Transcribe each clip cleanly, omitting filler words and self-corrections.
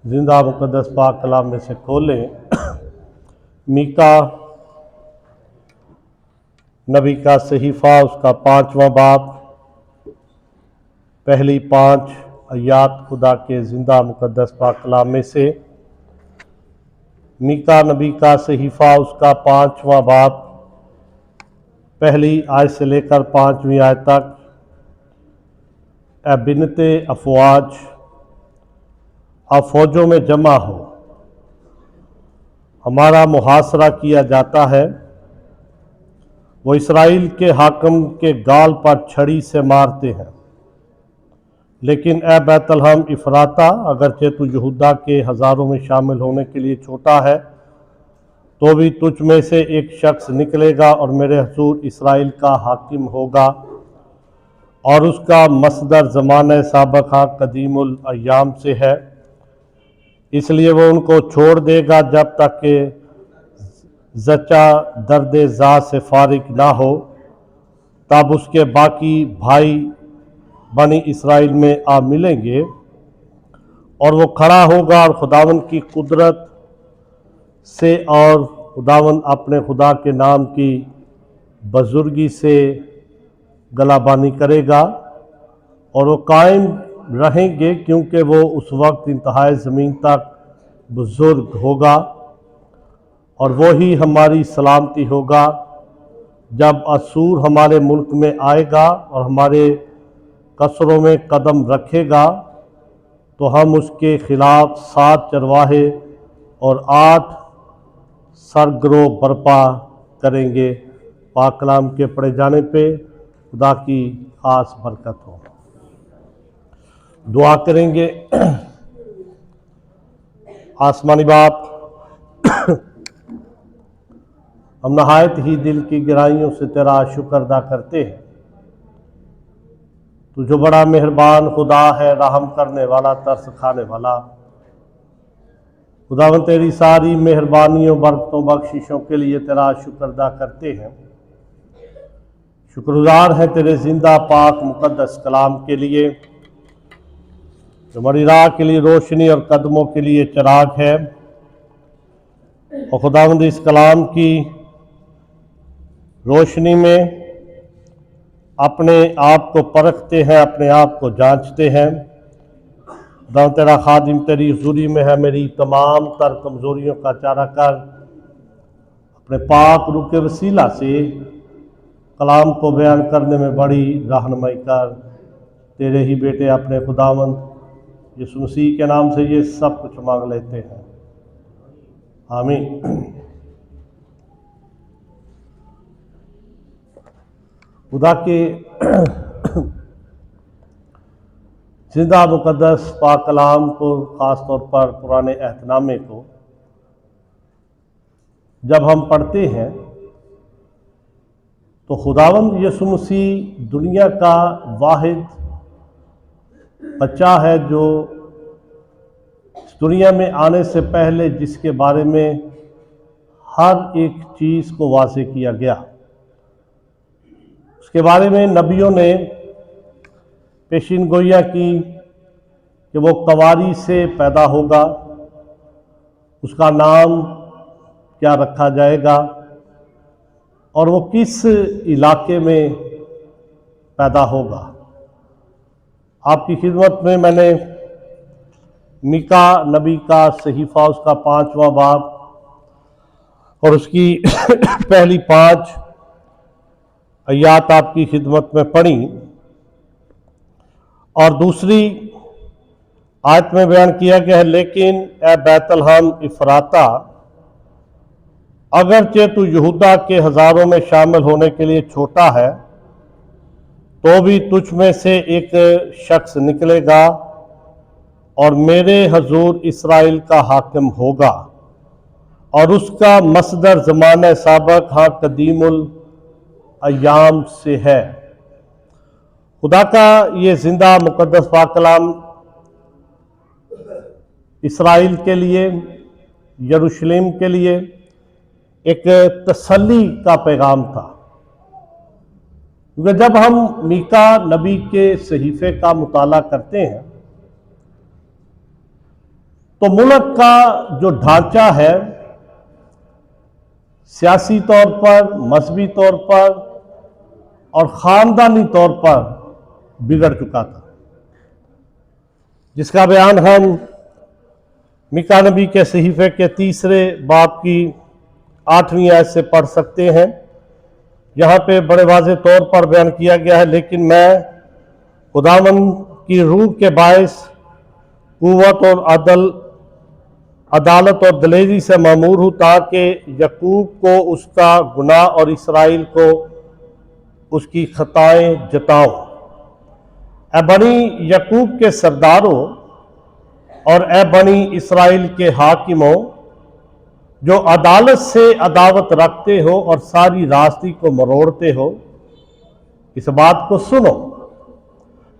जिंदा मुक़द्दस पाक कलाम में से खोलें। मीका नबी का सहीफ़ा, उसका 5वां बाब, पहली 5 आयात खुदा के जिंदा मुक़द्दस पाक कलाम में से। मीका नबी का सहीफ़ा, उसका 5वां बाब, पहली आयत से लेकर 5वीं आयत तक। ए बिनते अफवाज, आप फौजों में जमा हो, हमारा मुहासरा किया जाता है। वो इसराइल के हाकिम के गाल पर छड़ी से मारते हैं। लेकिन ए बैतलहम इफराता, अगरचे तू यहूदा के हज़ारों में शामिल होने के लिए छोटा है, तो भी तुझ में से एक शख्स निकलेगा और मेरे हजूर इसराइल का हाकिम होगा, और उसका मसदर ज़माने साबक़ा कदीमुल अय्याम से है। इसलिए वो उनको छोड़ देगा जब तक कि जच्चा दर्द ज़ा से फारिग ना हो, तब उसके बाकी भाई बनी इसराइल में आ मिलेंगे, और वो खड़ा होगा और खुदावन की कुदरत से और खुदावन अपने खुदा के नाम की बुजुर्गी से गलाबानी करेगा, और वो कायम रहेंगे क्योंकि वो उस वक्त इंतहाई ज़मीन तक बुजुर्ग होगा। और वो ही हमारी सलामती होगा जब असूर हमारे मुल्क में आएगा और हमारे कसरों में कदम रखेगा, तो हम उसके खिलाफ 7 चरवाहे और 8 सरगरो बर्पा करेंगे। पाक कलाम के पढ़े जाने पे खुदा की खास बरकत हो। दुआ करेंगे। आसमानी बाप, हम नहायत ही दिल की गहराइयों से तेरा शुक्र अदा करते हैं। तू जो बड़ा मेहरबान खुदा है, रहम करने वाला, तरस खाने वाला खुदावन, तेरी सारी मेहरबानियों, बरकतों, बख्शिशों के लिए तेरा शुक्र अदा करते हैं। शुक्रगुजार है तेरे जिंदा पाक मुकद्दस कलाम के लिए, जो हमारी राह के लिए रोशनी और कदमों के लिए चिराग है। और खुदावंद, इस कलाम की रोशनी में अपने आप को परखते हैं, अपने आप को जांचते हैं। खुदा, तेरा खादिम तेरी हुजूरी में है, मेरी तमाम तर कमज़ोरियों का चारा कर, अपने पाक रूह के वसीला से कलाम को बयान करने में बड़ी रहनुमाई कर। तेरे ही बेटे अपने खुदावंद यीशु मसीह के नाम से ये सब कुछ मांग लेते हैं, आमीन। खुदा के जिंदा मुकद्दस पाक कलाम को, ख़ास तौर पर पुराने अहदनामे को जब हम पढ़ते हैं, तो खुदावंद यीशु मसीह दुनिया का वाहिद बच्चा है जो इस दुनिया में आने से पहले जिसके बारे में हर एक चीज़ को वाज़े किया गया। उसके बारे में नबियों ने पेशीन गोइयाँ की कि वो कवारी से पैदा होगा, उसका नाम क्या रखा जाएगा, और वो किस इलाके में पैदा होगा। आपकी खिदमत में मैंने मीका नबी का सहीफ़ा, उसका 5वां बाब और उसकी पहली 5 आयात आपकी खिदमत में पढ़ी, और दूसरी आयत में बयान किया गया है, लेकिन ए बैतलहम इफराता, अगरचे तू यहूदा के हज़ारों में शामिल होने के लिए छोटा है, तो भी तुझ में से एक शख्स निकलेगा और मेरे हजूर इसराइल का हाकिम होगा, और उसका मसदर ज़माने साबक़ा कदीमुल अय्याम से है। खुदा का ये जिंदा मुकद्दस पाक कलाम इसराइल के लिए, यरूशलेम के लिए एक तसल्ली का पैगाम था। क्योंकि जब हम मीका नबी के सहीफ़े का मुताला करते हैं, तो मुल्क का जो ढांचा है सियासी तौर पर, मजहबी तौर पर और ख़ानदानी तौर पर बिगड़ चुका था, जिसका बयान हम मीका नबी के सहीफे के 3 बाब की 8वीं आयत से पढ़ सकते हैं। यहाँ पे बड़े वाज़ेह तौर पर बयान किया गया है, लेकिन मैं खुदावंद की रूह के बायस कुव्वत और अदालत और दलेरी से मामूर हूँ, ताकि यकूब को उसका गुनाह और इसराइल को उसकी खताएं जताऊं। ए बनी यकूब के सरदारों और ए बनी इसराइल के हाकिमों, जो अदालत से अदावत रखते हो और सारी रास्ती को मरोड़ते हो, इस बात को सुनो।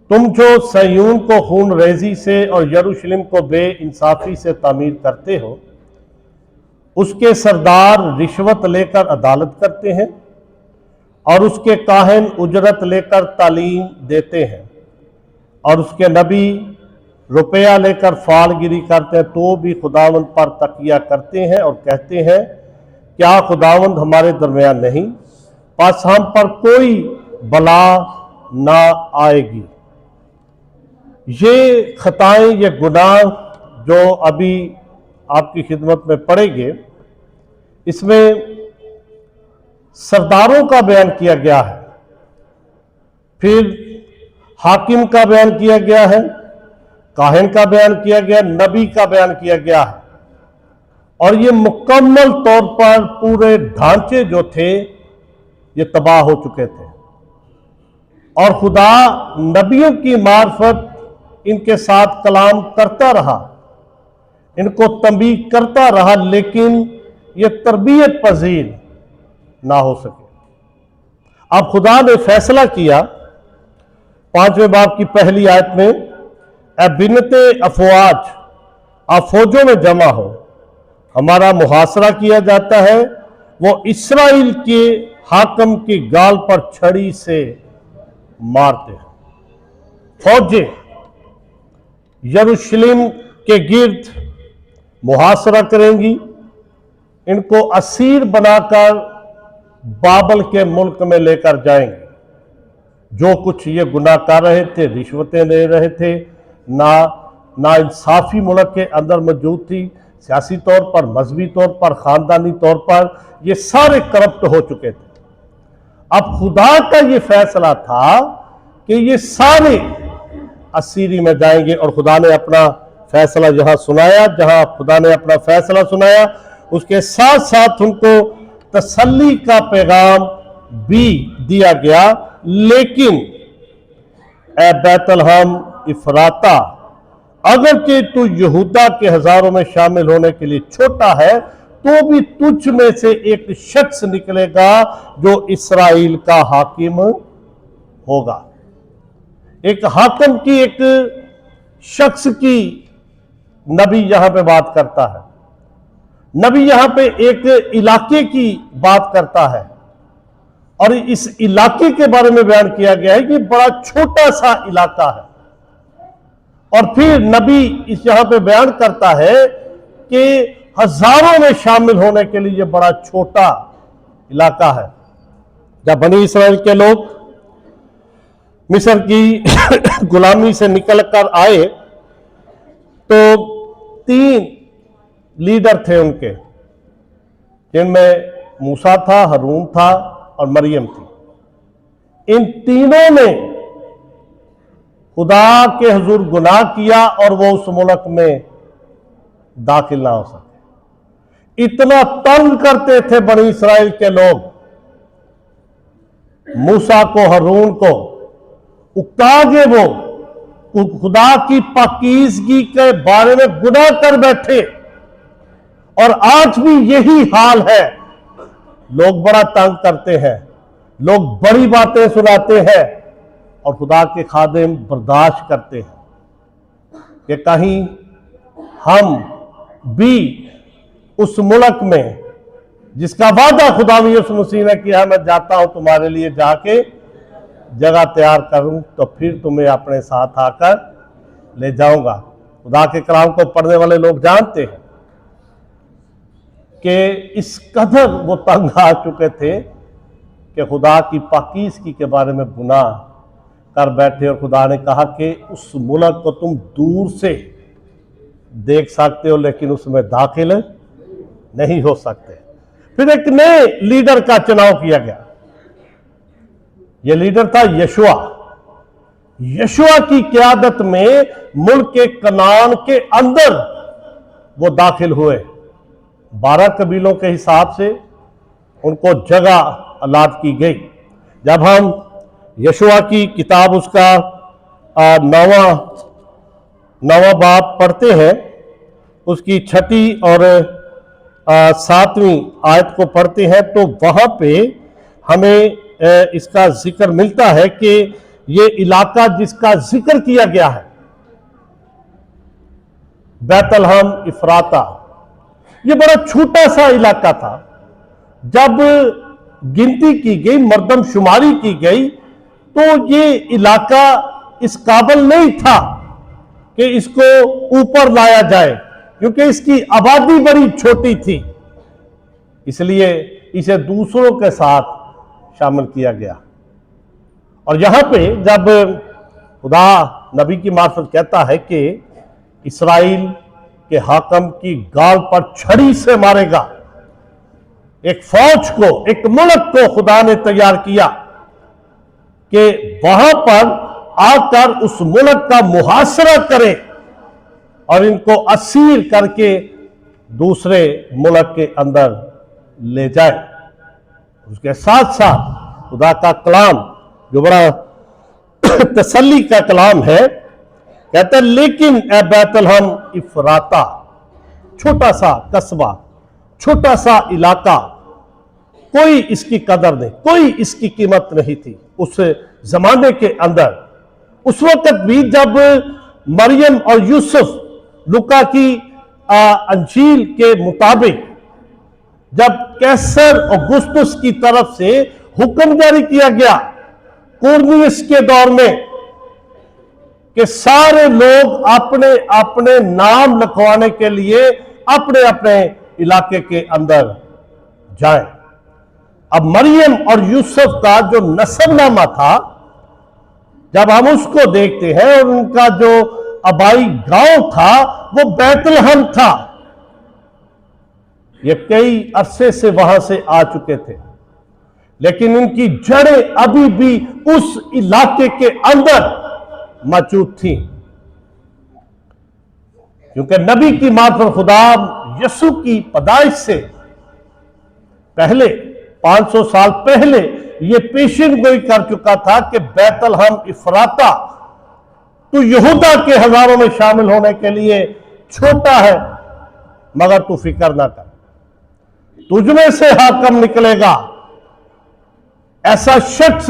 तुम जो सयून को खून रेजी से और यरूशलेम को बेइंसाफी से तामीर करते हो, उसके सरदार रिश्वत लेकर अदालत करते हैं और उसके काहिन उजरत लेकर तालीम देते हैं और उसके नबी रुपया लेकर फालगिरी करते हैं, तो भी खुदावंद पर तकिया करते हैं और कहते हैं, क्या खुदावंद हमारे दरमियान नहीं? बस हम पर कोई बला ना आएगी। ये खताएं, ये गुनाह जो अभी आपकी खिदमत में पड़ेंगे, इसमें सरदारों का बयान किया गया है, फिर हाकिम का बयान किया गया है, काहिन का बयान किया गया, नबी का बयान किया गया है, और ये मुकम्मल तौर पर पूरे ढांचे जो थे ये तबाह हो चुके थे। और खुदा नबियों की मार्फत इनके साथ कलाम करता रहा, इनको तंबीह करता रहा, लेकिन ये तरबियत पजीर ना हो सके। अब खुदा ने फैसला किया 5वें बाब की पहली आयत में, ए बिनते अफवाज, आप फौजों में जमा हो। हमारा मुहासरा किया जाता है, वो इसराइल के हाकम की गाल पर छड़ी से मारते हैं। फौजें यरूशलेम के गिर्द मुहासरा करेंगी, इनको असीर बनाकर बाबल के मुल्क में लेकर जाएंगे। जो कुछ ये गुनाह कर रहे थे, रिश्वतें ले रहे थे, ना इंसाफी मुल्क के अंदर मौजूद थी, सियासी तौर पर, मजहबी तौर पर, खानदानी तौर पर, ये सारे करप्ट हो चुके थे। अब खुदा का ये फैसला था कि ये सारे असीरी में जाएंगे, और खुदा ने अपना फैसला यहां सुनाया। जहां खुदा ने अपना फैसला सुनाया, उसके साथ साथ उनको तसल्ली का पैगाम भी दिया गया। लेकिन ए बैतलहम इफराता, अगर कि तू यहूदा के हजारों में शामिल होने के लिए छोटा है, तो भी तुझ में से एक शख्स निकलेगा जो इस्राएल का हाकिम होगा। एक हाकिम की, एक शख्स की नबी यहां पे बात करता है। नबी यहां पे एक इलाके की बात करता है, और इस इलाके के बारे में बयान किया गया है कि बड़ा छोटा सा इलाका है। और फिर नबी इस यहां पे बयान करता है कि हजारों में शामिल होने के लिए यह बड़ा छोटा इलाका है। जब बनी इस्राएल के लोग मिस्र की गुलामी से निकल कर आए, तो 3 लीडर थे उनके, जिनमें मूसा था, हारून था और मरियम थी। इन तीनों ने खुदा के हुजूर गुनाह किया और वो उस मुल्क में दाखिल ना हो सके। इतना तंग करते थे बनी इस्राएल के लोग मूसा को, हारून को, उकतागे वो खुदा की पाकीज़गी के बारे में गुनाह कर बैठे। और आज भी यही हाल है। लोग बड़ा तंग करते हैं, लोग बड़ी बातें सुनाते हैं, और खुदा के खादिम बर्दाश्त करते हैं कि कहीं हम भी उस मुल्क में जिसका वादा खुदा यीशु मसीह ने किया, मैं जाता हूं तुम्हारे लिए जाके जगह तैयार करूं, तो फिर तुम्हें अपने साथ आकर ले जाऊंगा। खुदा के कलाम को पढ़ने वाले लोग जानते हैं कि इस कदर वो तंग आ चुके थे कि खुदा की पाकीज़गी के बारे में गुनाह कर बैठे, और खुदा ने कहा कि उस मुल्क को तुम दूर से देख सकते हो लेकिन उसमें दाखिल नहीं हो सकते। फिर एक नए लीडर का चुनाव किया गया। यह लीडर था यशुआ। यशुआ की क़यादत में मुल्क के कनान के अंदर वो दाखिल हुए। 12 कबीलों के हिसाब से उनको जगह अलाट की गई। जब हम यशुआ की किताब उसका नवा बाब पढ़ते हैं, उसकी 6ठी और 7वीं आयत को पढ़ते हैं, तो वहां पे हमें इसका जिक्र मिलता है कि ये इलाका जिसका जिक्र किया गया है, बैतलहम इफराता, ये बड़ा छोटा सा इलाका था। जब गिनती की गई, मर्दमशुमारी की गई, तो ये इलाका इस काबिल नहीं था कि इसको ऊपर लाया जाए, क्योंकि इसकी आबादी बड़ी छोटी थी, इसलिए इसे दूसरों के साथ शामिल किया गया। और यहां पे जब खुदा नबी की मार्फत कहता है कि इस्राइल के हाकम की गाल पर छड़ी से मारेगा, एक फौज को, एक मुल्क को खुदा ने तैयार किया कि वहां पर आकर उस मुल्क का मुहासरा करे और इनको असीर करके दूसरे मुल्क के अंदर ले जाए। उसके साथ साथ खुदा का कलाम, जो बड़ा तसल्ली का कलाम है, कहता है लेकिन ए बैतलहम इफराता, छोटा सा कस्बा, छोटा सा इलाका, कोई इसकी कदर नहीं, कोई इसकी कीमत नहीं थी उस जमाने के अंदर। उस वक्त भी जब मरियम और यूसुफ, लुका की अंजील के मुताबिक, जब कैसर औगुस्तुस की तरफ से हुक्म जारी किया गया कुरनेलियुस के दौर में कि सारे लोग अपने अपने नाम लिखवाने के लिए अपने अपने इलाके के अंदर जाएं। अब मरियम और यूसुफ का जो नसबनामा था, जब हम उसको देखते हैं, और उनका जो आबाई गांव था वो बैतलहम था। ये कई अरसे से वहां से आ चुके थे, लेकिन इनकी जड़ें अभी भी उस इलाके के अंदर मौजूद थी, क्योंकि नबी की मार्फत खुदा यसु की पैदाइश से पहले 500 साल पहले ये पेशन गोई कर चुका था कि बैतलहम इफराता, तू यहूदा के हजारों में शामिल होने के लिए छोटा है, मगर तू फिक्र ना कर, तुझमें से हाकम निकलेगा, ऐसा शख्स